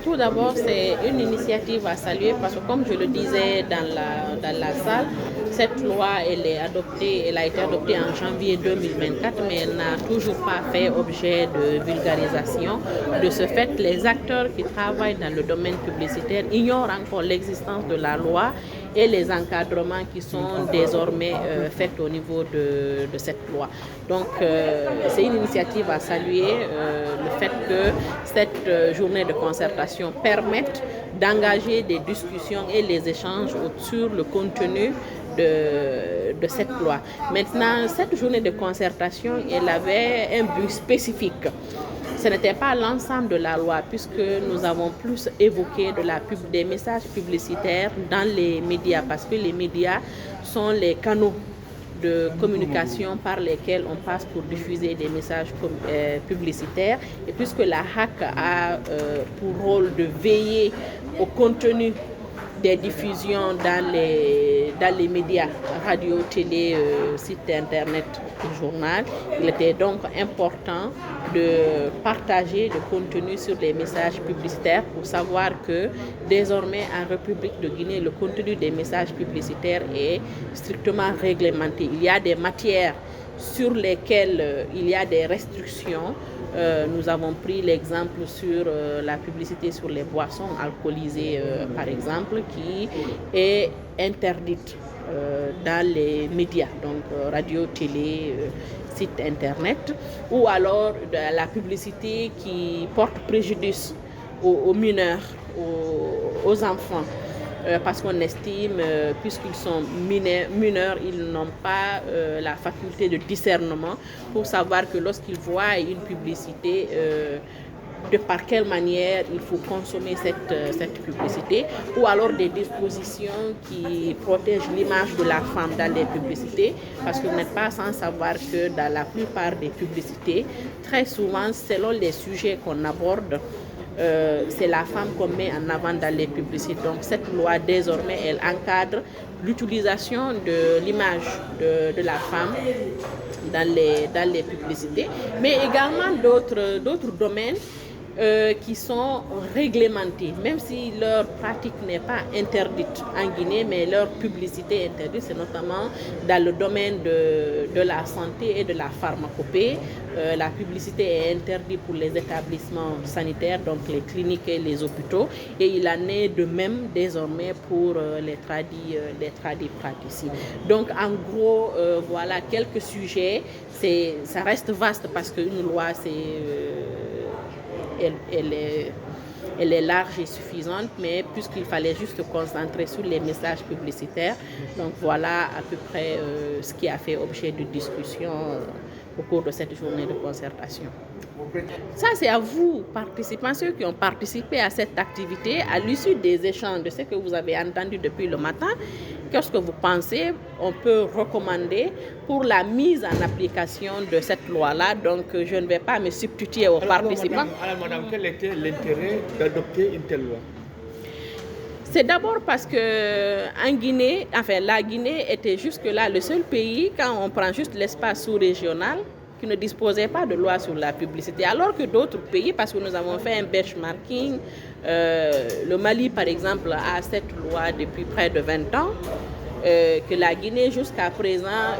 Tout d'abord, c'est une initiative à saluer parce que, comme je le disais dans la salle, cette loi, elle a été adoptée en janvier 2024, mais elle n'a toujours pas fait objet de vulgarisation. De ce fait, les acteurs qui travaillent dans le domaine publicitaire ignorent encore l'existence de la loi et les encadrements qui sont désormais faits au niveau de cette loi. Donc, c'est une initiative à saluer, le fait que cette journée de concertation permette d'engager des discussions et les échanges sur le contenu de cette loi. Maintenant, cette journée de concertation, elle avait un but spécifique. Ce n'était pas l'ensemble de la loi, puisque nous avons plus évoqué des messages publicitaires dans les médias, parce que les médias sont les canaux de communication par lesquels on passe pour diffuser des messages publicitaires. Et puisque la HAC a pour rôle de veiller au contenu des diffusions dans les médias, radio, télé, site internet, journal. Il était donc important de partager le contenu sur les messages publicitaires pour savoir que désormais en République de Guinée, le contenu des messages publicitaires est strictement réglementé. Il y a des matières sur lesquelles il y a des restrictions. Nous avons pris l'exemple sur la publicité sur les boissons alcoolisées, par exemple, qui est interdite dans les médias, donc radio, télé, site internet, ou alors de la publicité qui porte préjudice aux mineurs, aux enfants. Parce qu'on estime, puisqu'ils sont mineurs, ils n'ont pas la faculté de discernement pour savoir que lorsqu'ils voient une publicité, de par quelle manière il faut consommer cette publicité, ou alors des dispositions qui protègent l'image de la femme dans les publicités, parce que vous n'êtes pas sans savoir que dans la plupart des publicités, très souvent, selon les sujets qu'on aborde, c'est la femme qu'on met en avant dans les publicités. Donc cette loi, désormais, elle encadre l'utilisation de l'image de la femme dans les publicités, mais également d'autres domaines qui sont réglementés, même si leur pratique n'est pas interdite en Guinée, mais leur publicité est interdite, c'est notamment dans le domaine de la santé et de la pharmacopée. La publicité est interdite pour les établissements sanitaires, donc les cliniques et les hôpitaux, et il en est de même désormais pour les tradis praticiens. Donc en gros, voilà quelques sujets. Ça reste vaste parce qu'une loi, elle est large et suffisante, mais puisqu'il fallait juste se concentrer sur les messages publicitaires, donc voilà à peu près ce qui a fait objet de discussion au cours de cette journée de concertation. Ça, c'est à vous, participants, ceux qui ont participé à cette activité, à l'issue des échanges de ce que vous avez entendu depuis le matin. Qu'est-ce que vous pensez on peut recommander pour la mise en application de cette loi-là? Donc, je ne vais pas me substituer aux participants. Madame, quel était l'intérêt d'adopter une telle loi? C'est d'abord parce que en Guinée, la Guinée était jusque-là le seul pays, quand on prend juste l'espace sous-régional, qui ne disposait pas de loi sur la publicité, alors que d'autres pays, parce que nous avons fait un benchmarking, le Mali par exemple a cette loi depuis près de 20 ans, que la Guinée jusqu'à présent,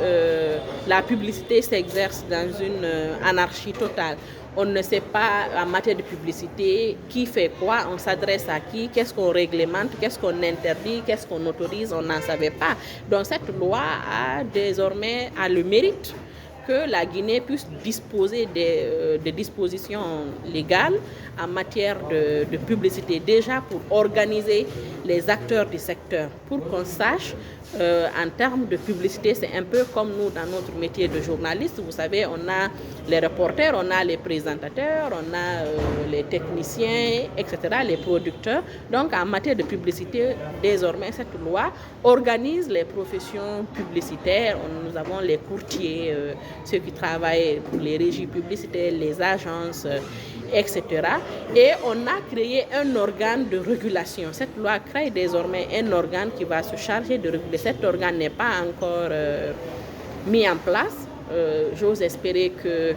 la publicité s'exerce dans une anarchie totale. On ne sait pas en matière de publicité qui fait quoi, on s'adresse à qui, qu'est-ce qu'on réglemente, qu'est-ce qu'on interdit, qu'est-ce qu'on autorise, on n'en savait pas. Donc cette loi a désormais le mérite que la Guinée puisse disposer de dispositions légales en matière de publicité, déjà pour organiser les acteurs du secteur, pour qu'on sache en termes de publicité, c'est un peu comme nous dans notre métier de journaliste. Vous savez, on a les reporters, on a les présentateurs, on a les techniciens, etc., les producteurs. Donc, en matière de publicité, désormais, cette loi organise les professions publicitaires. Nous avons les courtiers, ceux qui travaillent pour les régies publicitaires, les agences, etc. Et on a créé un organe de régulation. Cette loi crée désormais un organe qui va se charger de réguler. Cet organe n'est pas encore mis en place. J'ose espérer que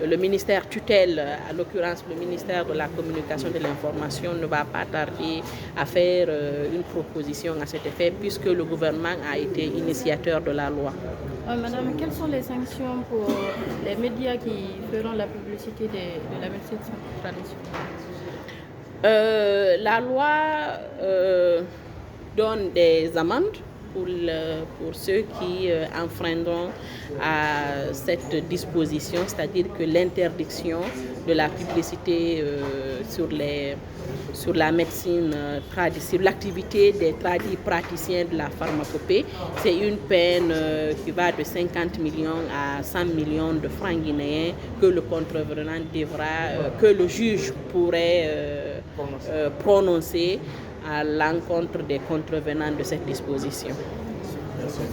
le ministère tutelle, à l'occurrence le ministère de la Communication et de l'Information, ne va pas tarder à faire une proposition à cet effet puisque le gouvernement a été initiateur de la loi. Madame, quelles sont les sanctions pour les médias qui feront la publicité de la médecine traditionnelle? La loi donne des amendes pour ceux qui enfreindront à cette disposition, c'est-à-dire que l'interdiction de la publicité sur la médecine sur l'activité des praticiens de la pharmacopée, c'est une peine qui va de 50 millions à 100 millions de francs guinéens que le contrevenant que le juge pourrait prononcer à l'encontre des contrevenants de cette disposition.